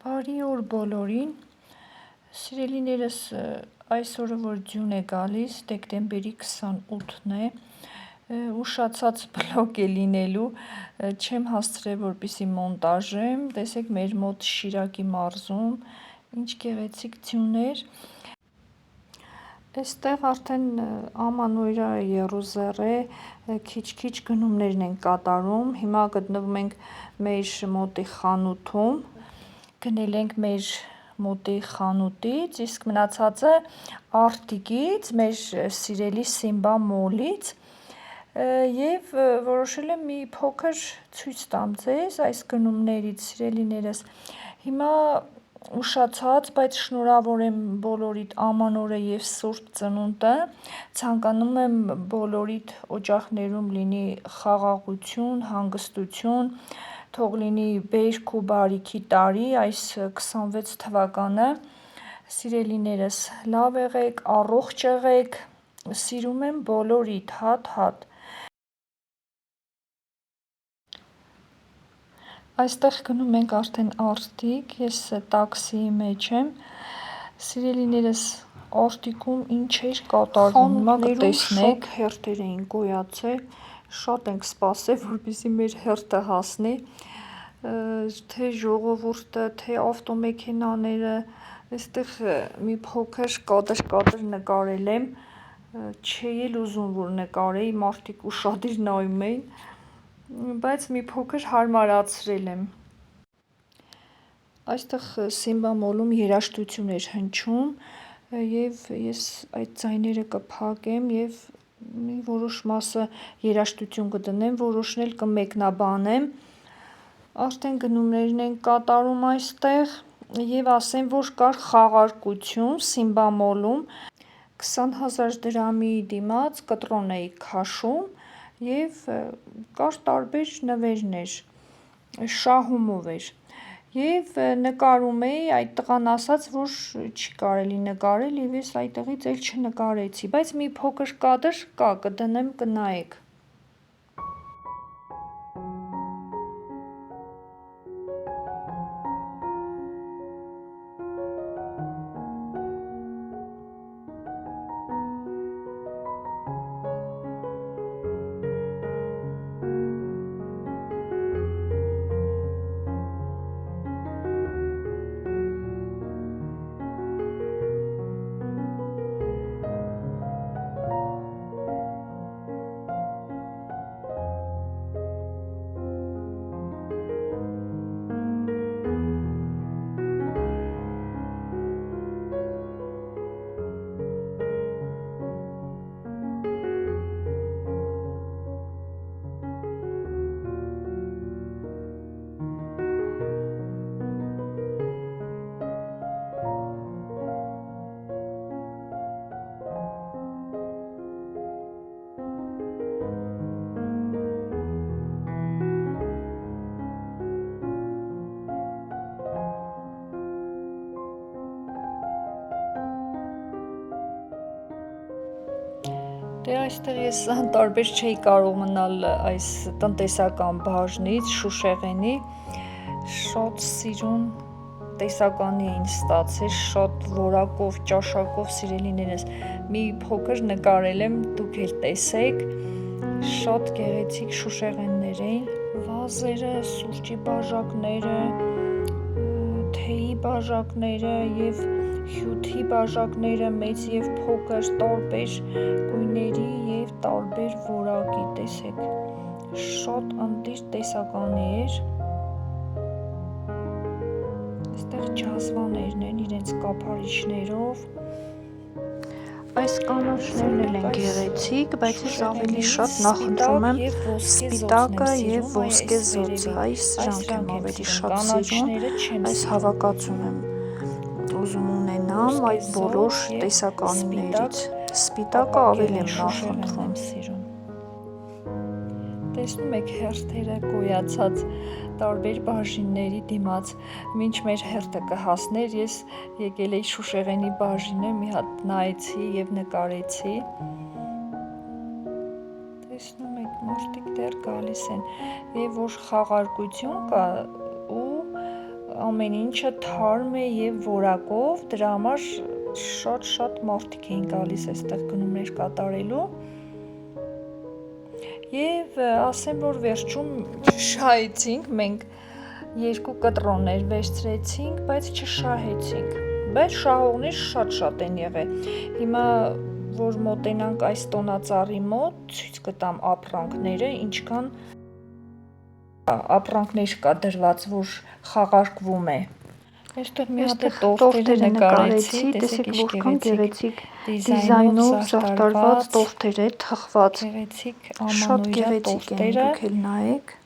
Բարի օր բոլորին, սիրելիներս, այսօրը որ ձյուն է գալիս, դեկտեմբերի 28-ն է, ուշացած բլոգ է լինելու, չեմ հասցրել որպեսզի մոնտաժեմ, տեսեք մեր մոտ Շիրակի մարզում, ինչ գեղեցիկ ձյուներ, այստեղ արդեն ամանորյա եռուզեռ է, քիչ-քիչ գնումներն են կատարում, հիմա գտնվում ենք մեր մոտի խանութում, գնել ենք մեր մոտի խանութից, իսկ մնացածը Արտիկից, մեր սիրելի Սիմբա մոլից և որոշել եմ մի փոքր ցույց տամ ձեզ այս գնումներից, սիրելիներս, հիմա ուշացած, բայց շնորհավոր եմ բոլորիդ ամանորը և Սուրբ Ծնունդը, ցանկանում եմ բոլորիդ օջախներում լինի խաղաղություն, հանգստություն, թող լինի բերք ու բարիքի տարի այս 26 թվականը, սիրելիներս, լավ եղեք, առողջ եղեք, սիրում եմ բոլորիդ, հատ-հատ։ Այստեղ գնում ենք արդեն Արտիկ, ես տաքսիի մեջ եմ, սիրելիներս, Արտիկում ինչ էր կատարվում, հիմա կտեսնեք, շատ հերթեր էին գոյացել, շատ ենք սպասել, որպեսզի մեր հերթը հասնի, թե ժողովուրդը, թե ավտոմեքենաները, այստեղ մի փոքր կադր նկարել եմ, չէի էլ ուզում որ նկարեի, մարդիկ ուշադիր նայում էին, բայց մի փոքր հարմարացրել եմ։ Այստեղ Սիմբա մոլում երաժշտություն էր հնչում և ես այդ ձայները կփակեմ և մի որոշ մասը երաժշտություն կդնեմ, որոշն էլ կմեկնաբանեմ, արդեն գնումներն են կատարում այստեղ և ասեմ, որ կար խաղարկություն Սիմբա մոլում, 20,000 դրամի դիմաց կտրոն էի քաշում և կար տարբեր նվերներ, շահումով էր և նկարում էի, այդ տղան ասաց, որ չի կարելի նկարել և ես այդտեղից էլ չնկարեցի, բայց մի փոքր կադր կա, կդնեմ կնայեք։ Դե այստեղ ես անտարբեր չէի կարող մնալ այս տնտեսական բաժնից, Շուշեղենի, շատ սիրուն տեսականի էին ստացել, շատ որակով, ճաշակով, սիրելիներս, մի փոքր նկարել եմ, դուք էլ տեսեք, շատ գեղեցիկ Շուշեղեններ էին, վազերը, սուրճի բաժակները, թեյի բաժակները և հյութի բաժակները, մեծ և փոքր, տարբեր գույների և տարբեր որակի, տեսեք, շատ ընտիր տեսականի էր, այստեղ ջազվաներն են իրենց կափարիչներով, այս կանաչներն էլ են գեղեցիկ, բայց ես ավելի շատ նախընտրում եմ սպիտակը և ոսկե զոցը, այս սրանք եմ ավելի շատ սիրում, այս հավաքածուն եմ ուզում ունենամ այդ բոլոր տեսականիներից, սպիտակը ավելի եմ նախընտրում։ Տեսնում եք հերթերը գոյացած տարբեր բաժինների դիմաց, մինչ մեր հերթը կհասներ, ես եկել էի Շուշեղենի բաժինը, մի հատ նայեցի և նկարեցի, տեսնում եք մարդիկ դեռ գալիս են և որ խաղարկություն կա ու ամեն ինչը թարմ է եւ որակով, դրա համար շատ մարդիկ էին գալիս այստեղ գնումներ կատարելու։ Եվ ասեմ, որ վերջում շահեցինք, մենք 2 կտրոններ վերցրեցինք, բայց չշահեցինք, բայց շահողներ շատ են եղել։ Հիմա որ մոտենանք այս տոնածառի մոտ, ցույց կտամ ապրանքները, ինչքան ապրանքներ կա դրված, որ խաղարկվում է։ Այստեղ մի հատ տորտերը նկարեցի, տեսեք ինչքան գեղեցիկ դիզայնով զարդարված տորտեր է, թխված, շատ գեղեցիկ են, դուք էլ նայեք։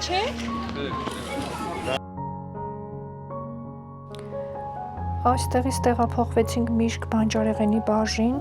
Չէ՞։ Այստեղից տեղափոխվեցինք Միշկ բանջարեղենի բաժին։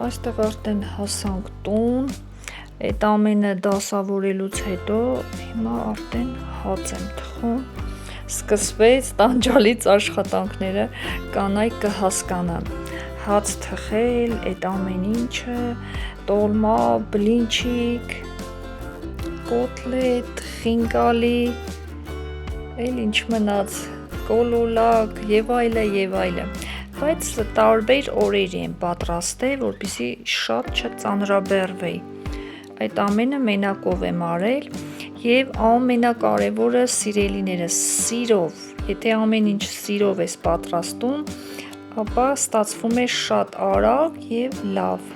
Այստեղ արդեն հասանք տուն, այդ ամենը դասավորելուց հետո հիմա արդեն հաց եմ թխում, սկսվեց տանջալից աշխատանքները, կանայք կհասկանան, հաց թխել, այդ ամեն ինչը, տոլմա, բլինչիկ, կոտլետ, խինկալի, էլ ինչ մնաց, կոլոլակ եւ այլը, բայց տարբեր օրերի եմ պատրաստել, որպեսզի շատ չծանրաբեռվեի, այդ ամենը մենակով եմ արել եւ ամենակարևորը սիրելիներս, սիրով, եթե ամեն ինչ սիրով ես պատրաստում, ապա ստացվում է շատ արագ եւ լավ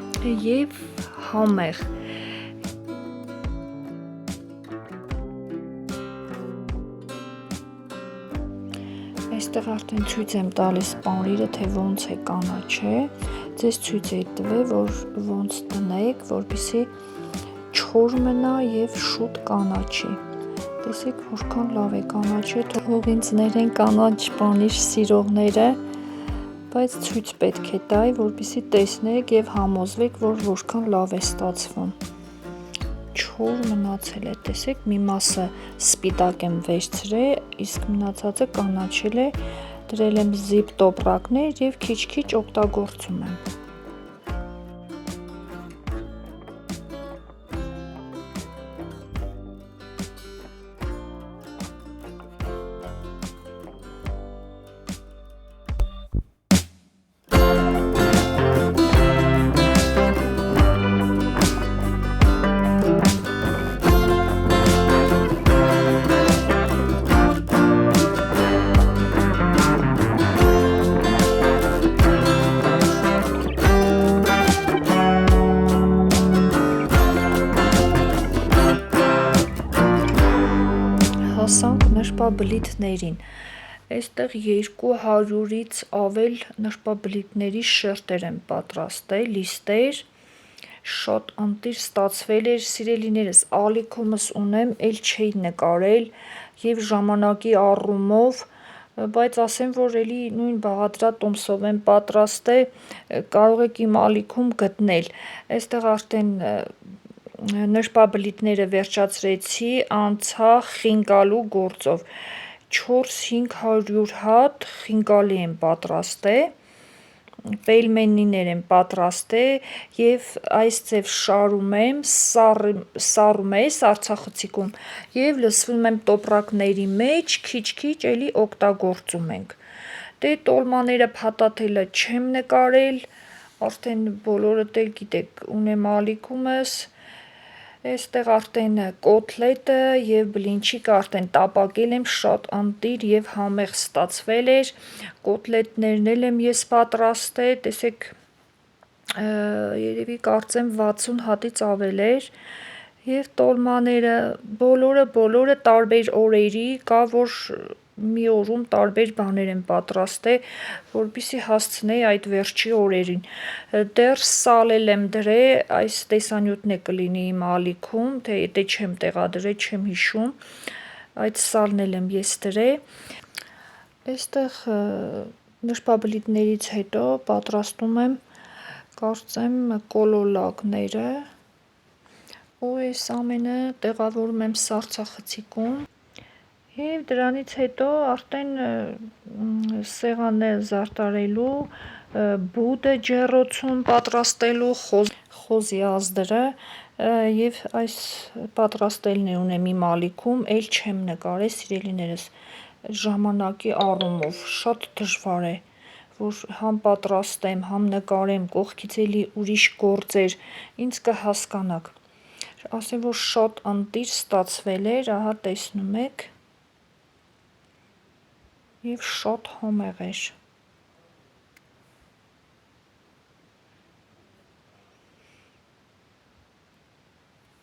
եւ համեղ։ Այստեղ արդեն ցույց եմ տալիս պանիրը, թե ոնց է կանաչե, ձեզ ցույց է տվել, որ ոնց տնեք, որպեսզի չոր մնա եւ շուտ կանաչի։ Տեսեք, որքան լավ է կանաչի, թող ինձ ներեն կանաչ պանիր սիրողները, բայց ցույց պետք է տայի, որպեսզի տեսնեք եւ համոզվեք, որ որքան լավ է ստացվում։ Չոր մնացել է, տեսեք, մի մասը սպիտակ եմ վերցրել, իսկ մնացածը կանաչել է, դրել եմ զիպ տոպրակներ եւ քիչ-քիչ օգտագործում եմ։ Հասանք նշպաբլիթներին, այստեղ 200-ից ավել նշպաբլիթների շերտեր եմ պատրաստել, լիստեր, շատ ընտիր ստացվել էր, սիրելիներս, ալիքումս ունեմ, էլ չէի նկարել եւ ժամանակի առումով, բայց ասեմ, որ էլի նույն բաղադրատոմսով եմ պատրաստել, կարող եք իմ ալիքում գտնել, այստեղ արդեն նշպաբլիթները վերջացրեցի, անցա խինկալու գործով, 400-500 հատ խինկալի եմ պատրաստել, պելմենիներ եմ պատրաստել եւ այս ձև շարում եմ, սառում եմ սառցախցիկում եւ լցվում եմ տոպրակների մեջ, քիչ-քիչ էլի օգտագործում ենք։ Դե տոլմաները փաթաթելը չեմ նկարել, արդեն բոլորդ էլ գիտեք, ունեմ ալիքումս, այստեղ արդեն կոտլետը եւ բլինչիկը արդեն տապակել եմ, շատ ընտիր եւ համեղ ստացվել էր, կոտլետներն էլ եմ ես պատրաստել, տեսեք, երևի կարծեմ 60 հատից ավել էր, եւ տոլմաները բոլորը տարբեր օրերի, կա որ մի օրում տարբեր բաներ եմ պատրաստել, որպեսզի հասցնեի այդ վերջի օրերին, դեռ սալել եմ դրել, այս տեսանյութն է կլինի իմ ալիքում, թե եթե չեմ տեղադրել, չեմ հիշում, այդ սալն էլ եմ ես դրել, այստեղ նշպաբլիթներից հետո պատրաստում եմ, կարծեմ, կոլոլակները, ու այս ամենը տեղավորում եմ սառցախցիկում, եւ դրանից հետո արդեն սեղանն է զարդարելու, բուդը ջեռոցում պատրաստելու, խոզի ազդրը, եւ այս պատրաստելն է ունեմ իմ ալիքում, էլ չեմ նկարել, սիրելիներս, ժամանակի առումով, շատ դժվար է, որ համ պատրաստեմ, համ նկարեմ, կողքից էլի ուրիշ գործեր, ինձ կհասկանաք, ասեմ, որ շատ ընտիր ստացվել էր, ահա տեսնում եք, եւ շատ համեղ էր։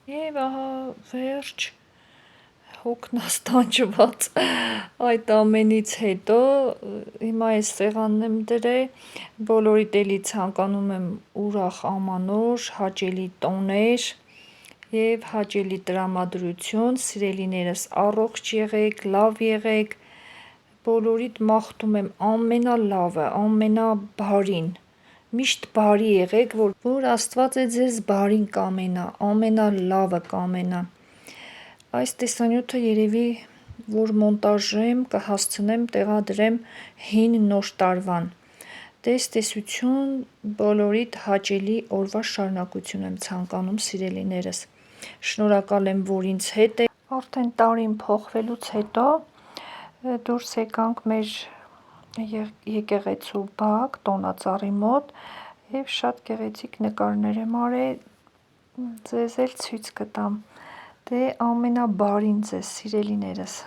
Եվ ահա վերջ, հոգնաստանջված այդ ամենից հետո, հիմա այս սեղանն եմ դրել, բոլորիդ էլի ցանկանում եմ ուրախ ամանոր, հաճելի տոներ եւ հաճելի տրամադրություն, սիրելիներս, առողջ եղեք, լավ եղեք, բոլորիդ մաղթում եմ ամենալավը, ամենաբարին, միշտ բարի եղեք, որ Աստված է ձեզ բարին կամենա, ամենալավը կամենա, այս տեսանյութը երևի որ մոնտաժեմ, կհասցնեմ տեղադրեմ հին նոր տարվան։ Տեսություն, բոլորիդ հաճելի օրվա շարունակություն եմ ցանկանում, սիրելիներս։ Շնորհակալ եմ, որ ինձ հետ եք։ Արդեն տարին փոխվելուց հետո դուրս եկանք մեր եկեղեցու բակ, տոնածառի մոտ, և շատ գեղեցիկ նկարներ եմ արել, ձեզ էլ ցույց կտամ։ Դե ամենաբարին ձեզ, սիրելիներս։